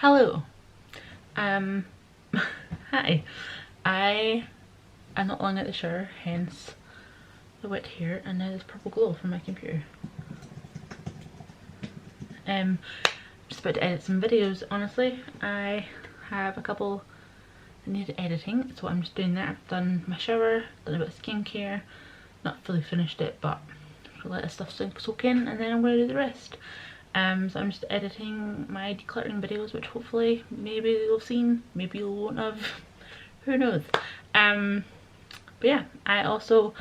Hello. Hi. I am not long at the shower, hence the wet hair and now this purple glow from my computer. Just about to edit some videos, honestly. I have a couple that need editing, so I'm just doing that. I've done my shower, done a bit of skincare, not fully finished it, but I'll let this stuff soak in and then I'm going to do the rest. So I'm just editing my decluttering videos, which hopefully maybe you'll have seen, maybe you won't have, who knows. But yeah, I also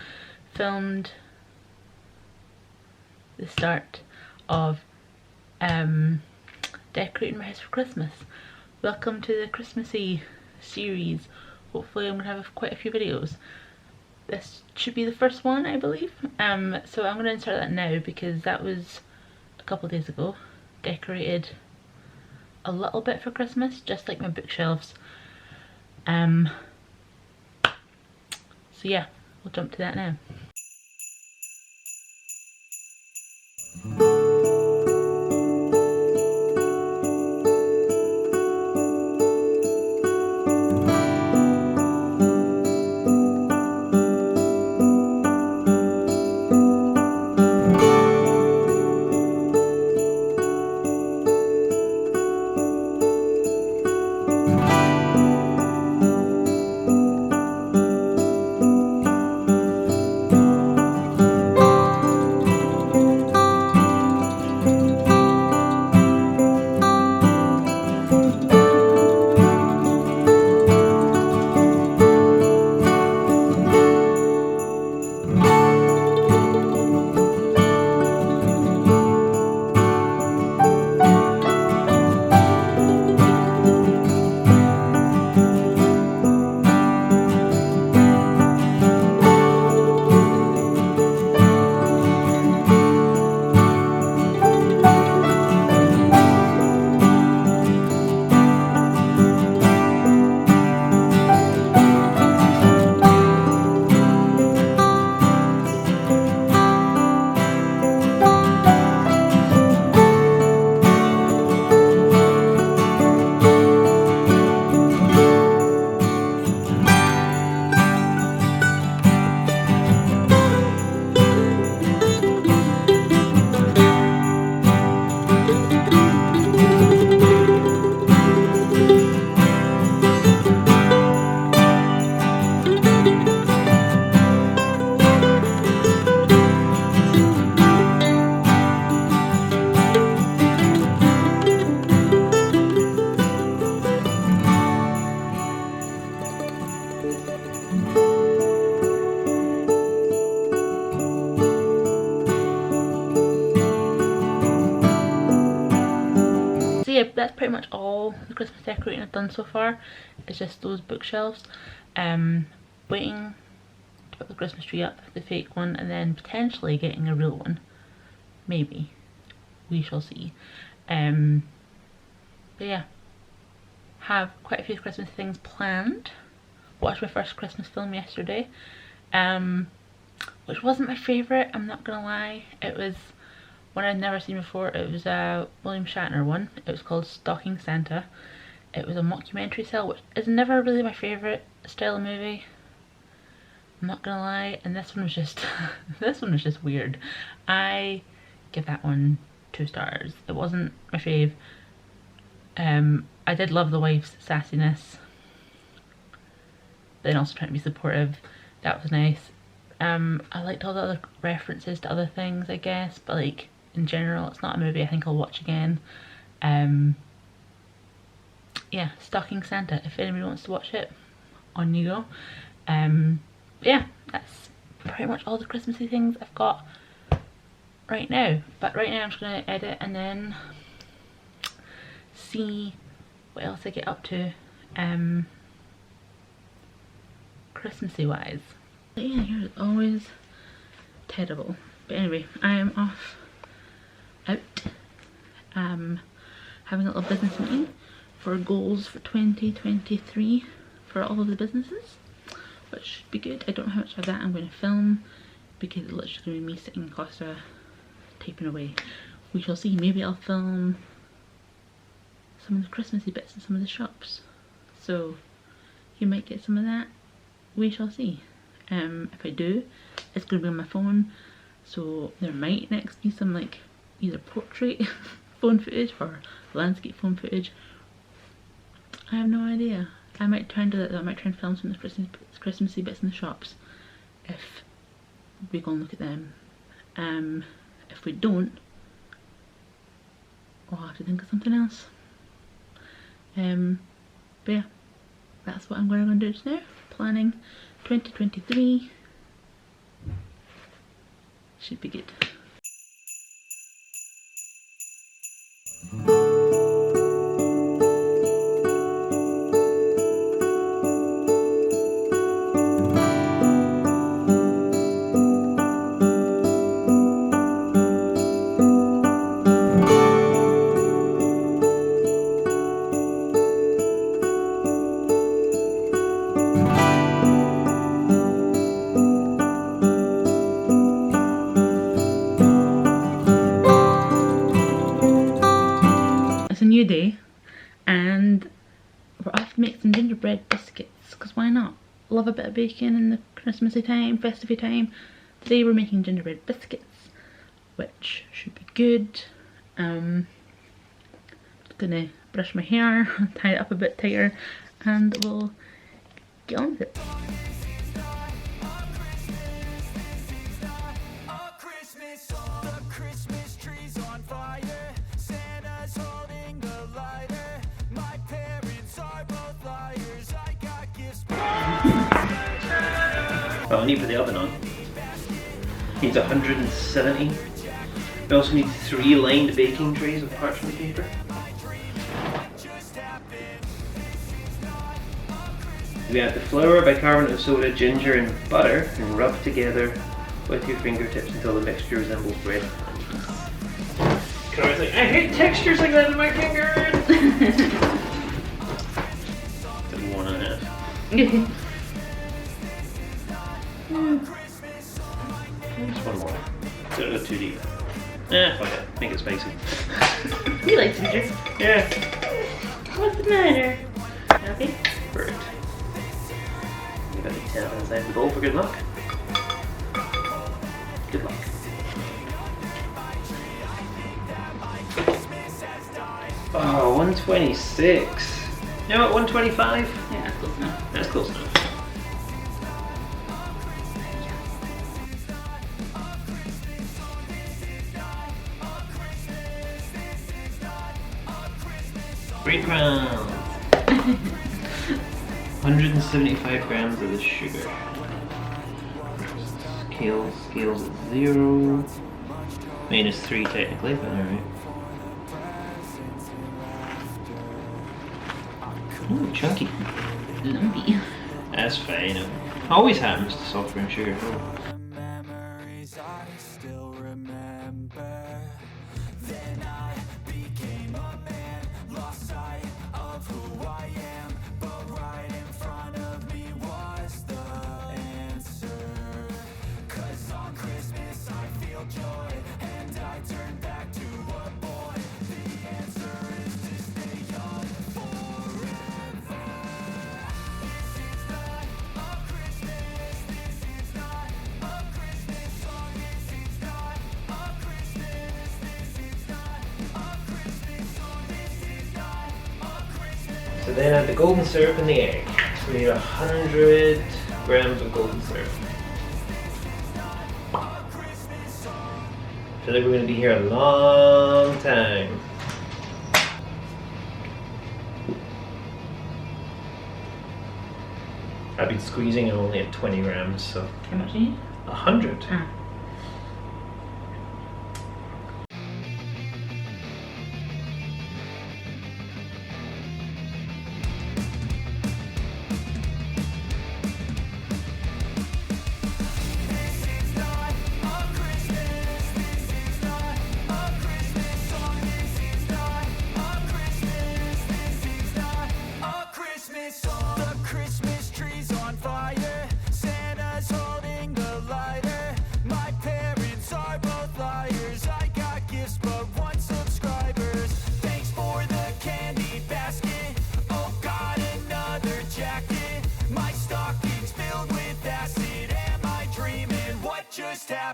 filmed the start of decorating my house for Christmas. Welcome to the Christmassy series. Hopefully I'm gonna have quite a few videos. This should be the first one, I believe. So I'm gonna insert that now because that was a couple of days ago. Decorated a little bit for Christmas, just like my bookshelves. So yeah, we'll jump to that now. So yeah, that's pretty much all the Christmas decorating I've done so far. It's just those bookshelves. Waiting to put the Christmas tree up, the fake one, and then potentially getting a real one. Maybe. We shall see. But yeah, have quite a few Christmas things planned. Watched my first Christmas film yesterday, which wasn't my favourite, I'm not gonna lie. It was one I'd never seen before. It was a William Shatner one. It was called Stalking Santa. It was a mockumentary style, which is never really my favourite style of movie, I'm not gonna lie. And this one was just this one was just weird. I give that one 2 stars. It wasn't my fave. I did love the wife's sassiness, but then also trying to be supportive. That was nice. I liked all the other references to other things, I guess, but like in general it's not a movie I think I'll watch again. Yeah, Stalking Santa, if anybody wants to watch it, on you go. Yeah, that's pretty much all the Christmassy things I've got right now. But right now I'm just going to edit and then see what else I get up to Christmassy wise. But yeah, here's always terrible. But anyway, I am off out having a little business meeting for goals for 2023 for all of the businesses, which should be good. I don't know how much of that I'm going to film because it's literally going to be me sitting across a typing away. We shall see. Maybe I'll film some of the Christmassy bits in some of the shops. So you might get some of that. We shall see. If I do, it's going to be on my phone, so there might next be some like either portrait phone footage or landscape phone footage. I have no idea. I might try and do that though. I might try and film some of the Christmassy bits in the shops if we go and look at them. If we don't, we'll have to think of something else. But yeah, that's what I'm going to do just now. Planning 2023. Should be good. New day, and we're off to make some gingerbread biscuits, because why not? Love a bit of baking in the Christmassy time, festive time. Today we're making gingerbread biscuits, which should be good. Just gonna brush my hair, tie it up a bit tighter, and we'll get on with it. Well, I need to put the oven on. Needs 170. We also need 3 lined baking trays of parchment paper. We add the flour, bicarbonate of soda, ginger and butter and rub together with your fingertips until the mixture resembles bread. Cara's like, I hate textures like that in my fingers! Did 1.5. Just one more. Don't go too deep. Fuck it. Make it spicy. You like ginger? Yeah. What's the matter? Okay. Perfect. You got the tap inside the bowl for good luck. Good luck. Oh, 126. You know what, 125? Yeah, that's close enough. That's close enough. Breadcrumbs. 175 grams of the sugar. Scales at 0. -3 technically, but alright. Ooh, chunky. Lumpy. That's fine. It always happens to soft brown sugar. So then add the golden syrup and the egg. So we need 100 grams of golden syrup. I feel like we're going to be here a long time. I've been squeezing and only at 20 grams, so. How much do you need? 100. Christmas trees on fire, Santa's holding the lighter, my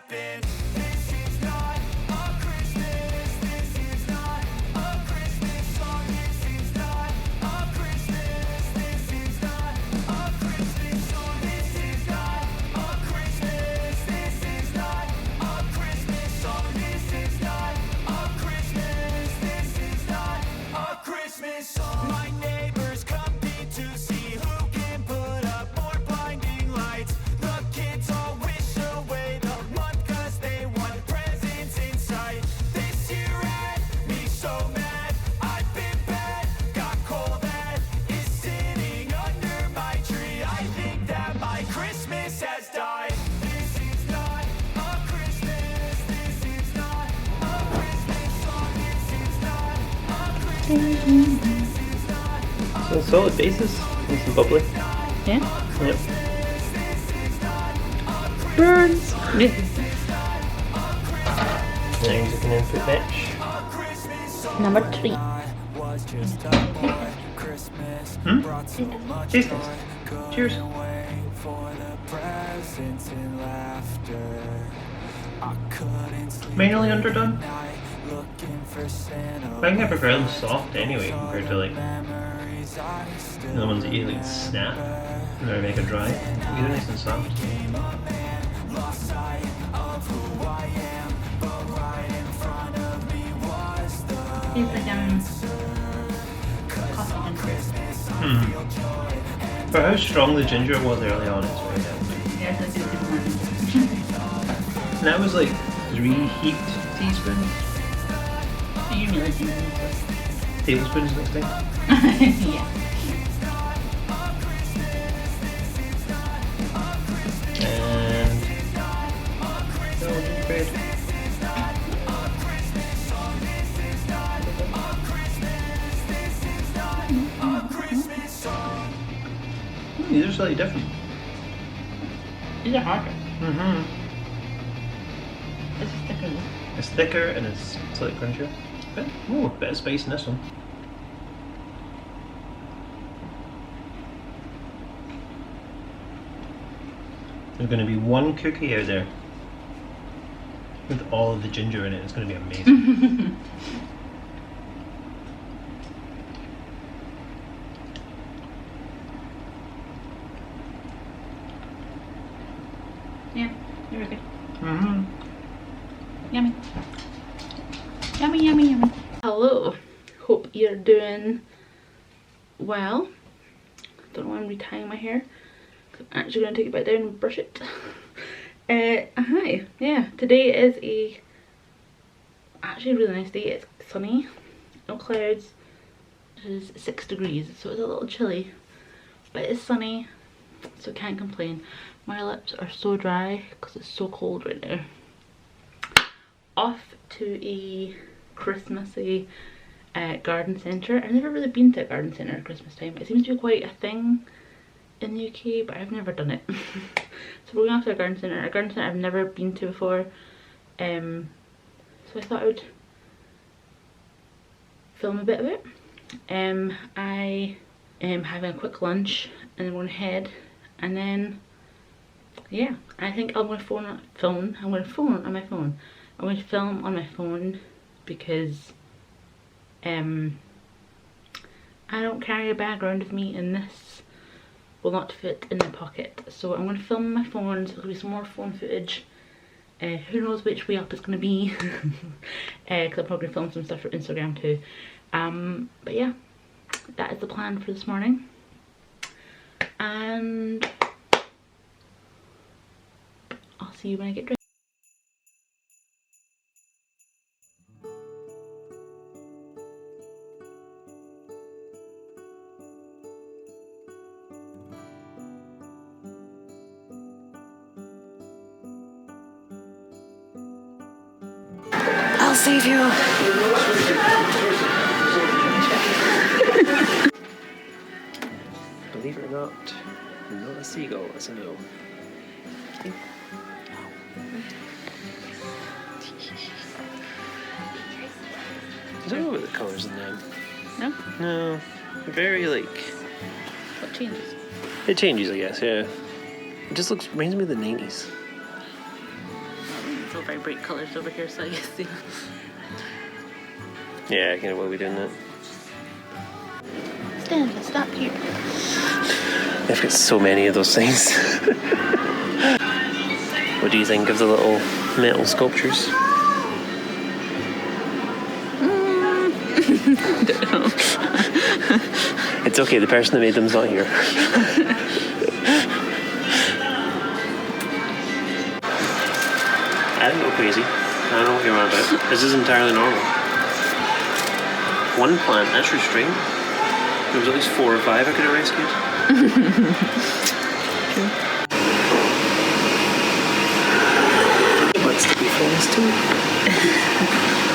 happen. This is not a Christmas. This is not a Christmas song. This is not a Christmas. This is not a Christmas song. This is not a Christmas. This is not a Christmas song. This is not a Christmas. This is not a Christmas song. My neighbors compete to see who can put up more blinding lights. The kids all wish away the month 'cause they want presents in sight. This year had me so mad, I've been bad, got coal that is sitting under my tree. I think that my Christmas has died. This is not a Christmas. This is not a Christmas song. This is not a Christmas. So solid bases, nice and bubbly. Yeah. Yep. Burns. Now you're looking in for fetch. Number 3. Taste this. Cheers. Mainly underdone. I think I prefer them soft anyway compared to like the ones that you like snap and then make it dry. These are nice and soft. It's like coffee and For how strong the ginger was early on, it's very healthy. Yeah, it's like a good one. And that was like 3 heaped teaspoons. You really think Tablespoons next time. yeah. And gingerbread. These are slightly different. These are harder. This is thicker though. It's thicker and it's slightly crunchier. Ooh, a bit of spice in this one. There's going to be one cookie out there with all of the ginger in it. It's going to be amazing. Yeah, you're good. Mm-hmm. Yummy. Yummy, yummy, yummy. Hello. Hope you're doing well. Don't know why I'm retying my hair. I'm actually going to take it back down and brush it. Hi. Yeah, today is actually a really nice day. It's sunny, no clouds. It is 6 degrees, so it's a little chilly, but it's sunny, so can't complain. My lips are so dry because it's so cold right now. Off to a Christmassy garden centre. I've never really been to a garden centre at Christmas time. It seems to be quite a thing in the UK, but I've never done it. So we're going off to a garden centre I've never been to before. So I thought I would film a bit of it. I am having a quick lunch and then we're gonna head, and then yeah, I think I'm gonna film on my phone. I'm going to film on my phone because I don't carry a bag around with me, and this will not fit in my pocket. So I'm going to film on my phone, so there'll be some more phone footage. Who knows which way up it's going to be, because I'm probably going to film some stuff for Instagram too. But yeah, that is the plan for this morning. And I'll see you when I get dressed. I'll save you. Believe it or not a seagull, it's a no. I don't know what the colours in them. No? No. Very like... What changes? It changes, I guess, yeah. It just reminds me of the 90s. it's all very bright colours over here, so I guess see. Yeah, I can will be doing that. Stand, stop here. I've got so many of those things. What do you think of the little metal sculptures? Don't know. It's okay, the person that made them's not here. I didn't go crazy. I don't know what you're on about. This is entirely normal. One plant, that's restrained. There was at least 4 or 5 I could have rescued. What's to be famous too?